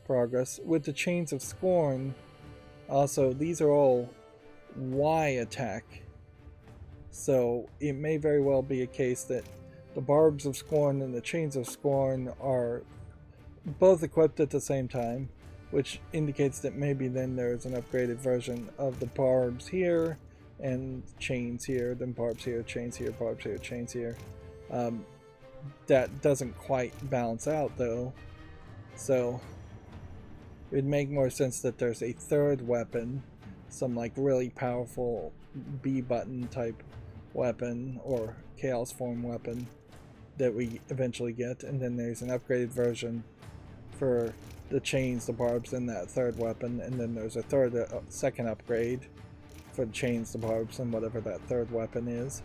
progress with the Chains of Scorn. Also, these are all Y attack, so it may very well be a case that the Barbs of Scorn and the Chains of Scorn are both equipped at the same time, which indicates that maybe then there's an upgraded version of the Barbs here and Chains here, then Barbs here, Chains here, Barbs here, Chains here. That doesn't quite balance out though, so it would make more sense that there's a third weapon, some like really powerful B button type weapon or chaos form weapon that we eventually get, and then there's an upgraded version for the chains, the barbs, and that third weapon, and then there's a second upgrade for the chains, the barbs, and whatever that third weapon is.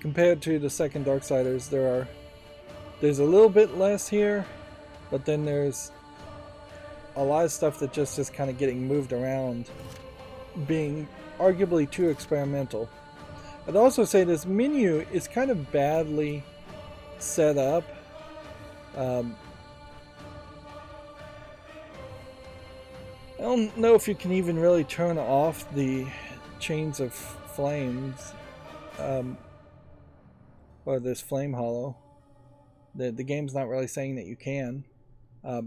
Compared to the second Darksiders, there's a little bit less here, but then there's a lot of stuff that just is kind of getting moved around, being arguably too experimental. I'd also say this menu is kind of badly set up. I don't know if you can even really turn off the Chains of Flames, or this Flame Hollow. The game's not really saying that you can. But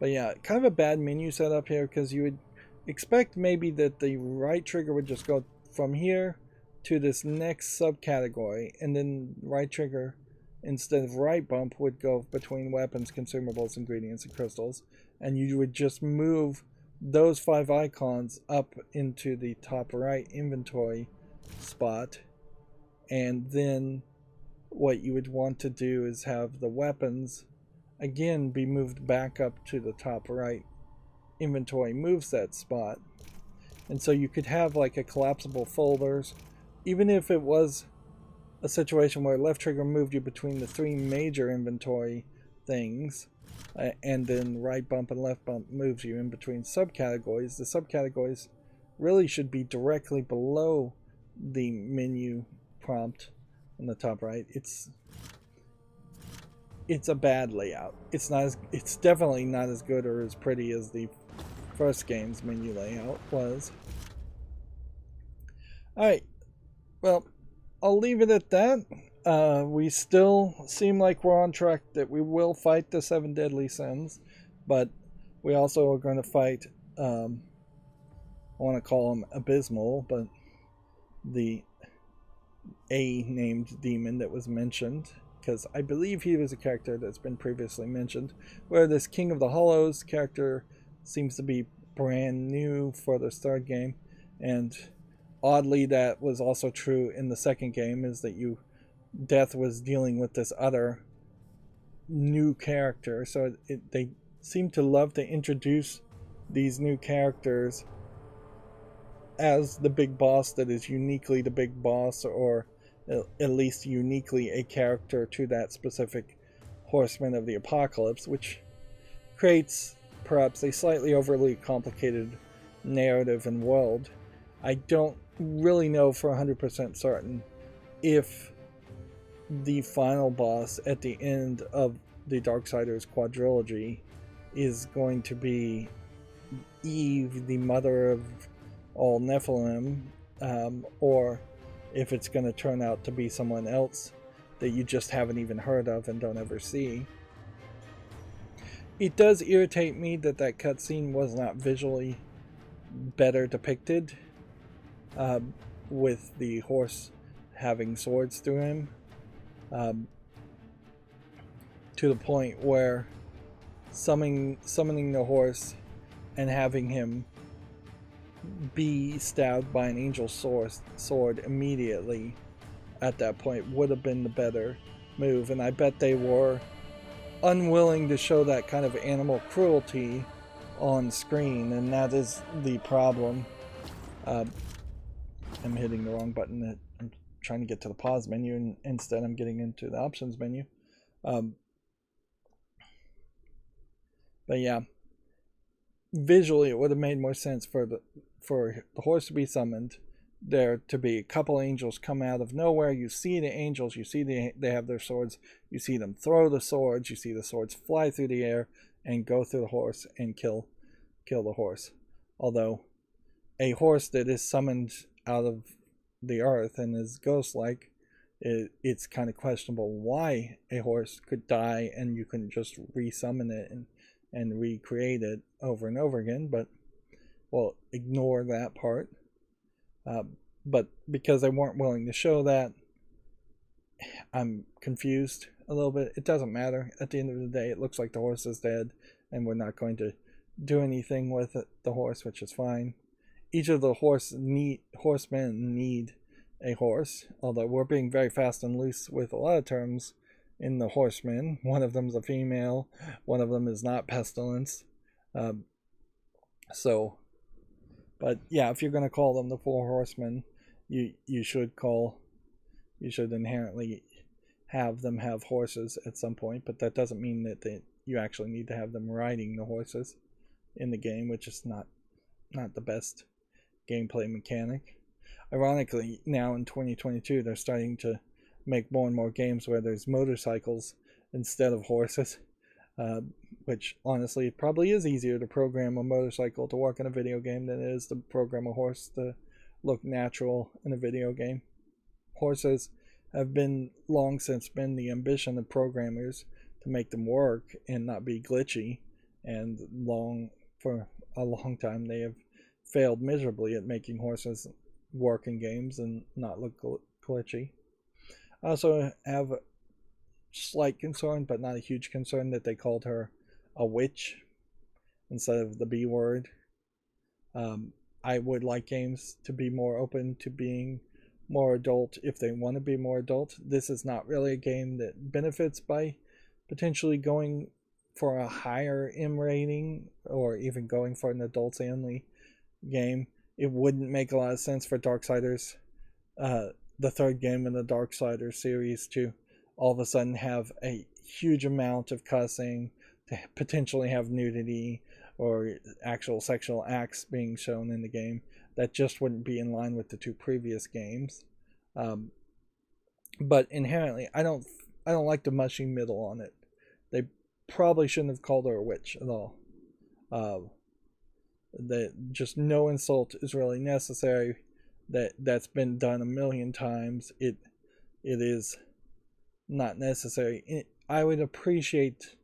yeah, kind of a bad menu setup here, because you would expect maybe that the right trigger would just go from here to this next subcategory, and then right trigger instead of right bump would go between weapons, consumables, ingredients, and crystals, and you would just move those 5 icons up into the top right inventory spot, and then what you would want to do is have the weapons again be moved back up to the top right inventory moveset spot. And so you could have like a collapsible folders, even if it was a situation where left trigger moved you between the 3 major inventory things, and then right bump and left bump moves you in between subcategories. The subcategories really should be directly below the menu prompt on the top right. It's a bad layout. It's definitely not as good or as pretty as the first game's menu layout was. Alright, well, I'll leave it at that. We still seem like we're on track that we will fight the 7 deadly sins, but we also are going to fight, I want to call him Abysmal, but the named demon that was mentioned, because I believe he was a character that's been previously mentioned, where this King of the Hollows character seems to be brand new for this third game, and oddly that was also true in the second game, is that Death was dealing with this other new character, so they seem to love to introduce these new characters as the big boss that is uniquely the big boss, or at least uniquely a character to that specific horseman of the apocalypse, which creates perhaps a slightly overly complicated narrative and world. I don't really know for 100% certain if the final boss at the end of the Darksiders quadrilogy is going to be Eve, the mother of all Nephilim, or if it's going to turn out to be someone else that you just haven't even heard of and don't ever see. It does irritate me that that cutscene was not visually better depicted, with the horse having swords through him, to the point where summoning the horse and having him be stabbed by an angel sword immediately at that point would have been the better move, and I bet they were unwilling to show that kind of animal cruelty on screen, and that is the problem. I'm hitting the wrong button. I'm trying to get to the pause menu, and instead I'm getting into the options menu. But yeah, visually it would have made more sense for the horse to be summoned, there to be a couple angels come out of nowhere. You see the angels, you see they have their swords, you see them throw the swords, you see the swords fly through the air and go through the horse and kill the horse. Although a horse that is summoned out of the earth and is ghost-like, it's kind of questionable why a horse could die and you couldn't just resummon it and recreate it over and over again. But well, ignore that part. But because they weren't willing to show that, I'm confused a little bit. It doesn't matter. At the end of the day, it looks like the horse is dead, and we're not going to do anything with the horse, which is fine. Each of the horsemen need a horse, although we're being very fast and loose with a lot of terms in the horsemen. One of them is a female, one of them is not pestilence. But yeah, if you're going to call them the Four Horsemen, you should inherently have them have horses at some point, but that doesn't mean that you actually need to have them riding the horses in the game, which is not the best gameplay mechanic. Ironically, now in 2022, they're starting to make more and more games where there's motorcycles instead of horses, which honestly probably is easier to program a motorcycle to work in a video game than it is to program a horse to look natural in a video game. Horses have been long since been the ambition of programmers to make them work and not be glitchy, and for a long time they have failed miserably at making horses work in games and not look glitchy. I also have a slight concern, but not a huge concern, that they called her a witch instead of the B word. I would like games to be more open to being more adult if they want to be more adult. This is not really a game that benefits by potentially going for a higher M rating or even going for an adults only game. It wouldn't make a lot of sense for Darksiders, the third game in the Darksiders series, to all of a sudden have a huge amount of cussing, to potentially have nudity or actual sexual acts being shown in the game. That just wouldn't be in line with the two previous games. But inherently, I don't like the mushy middle on it. They probably shouldn't have called her a witch at all. That just no insult is really necessary. That's been done a million times. It is not necessary. I would appreciate,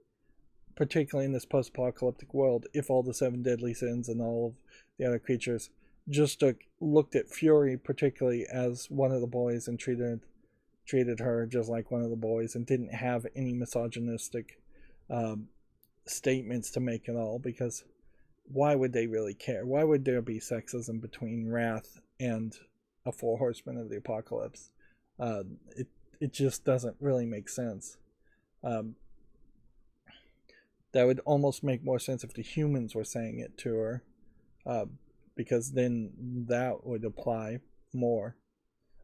particularly in this post-apocalyptic world, if all the 7 deadly sins and all of the other creatures just looked at Fury particularly as one of the boys and treated her just like one of the boys, and didn't have any misogynistic statements to make at all, because why would they really care? Why would there be sexism between Wrath and a Four Horsemen of the Apocalypse? It just doesn't really make sense. That would almost make more sense if the humans were saying it to her, because then that would apply more.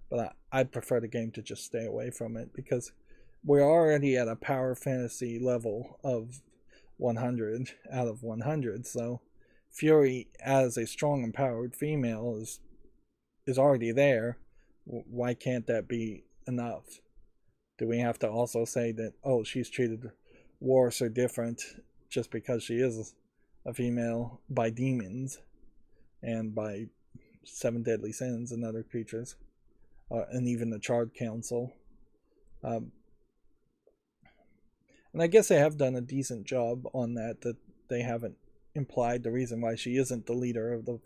But I'd prefer the game to just stay away from it, because we're already at a power fantasy level of 100 out of 100, so Fury as a strong empowered female is is already there. Why can't that be enough? Do we have to also say that, oh, she's treated worse or different just because she is a female by demons and by 7 deadly sins and other creatures, and even the Charred Council? And I guess they have done a decent job on that they haven't implied the reason why she isn't the leader of the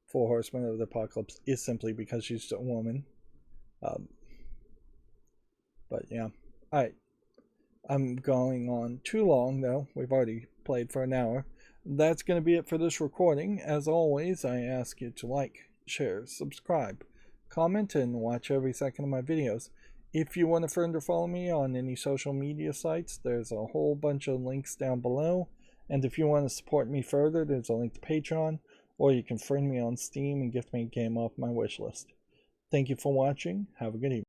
Four Horsemen of the Apocalypse is simply because she's a woman. But yeah. Alright. I'm going on too long though. We've already played for an hour. That's going to be it for this recording. As always, I ask you to like, share, subscribe, comment, and watch every second of my videos. If you want to further follow me on any social media sites, there's a whole bunch of links down below. And if you want to support me further, there's a link to Patreon, or you can friend me on Steam and gift me a game off my wish list. Thank you for watching. Have a good evening.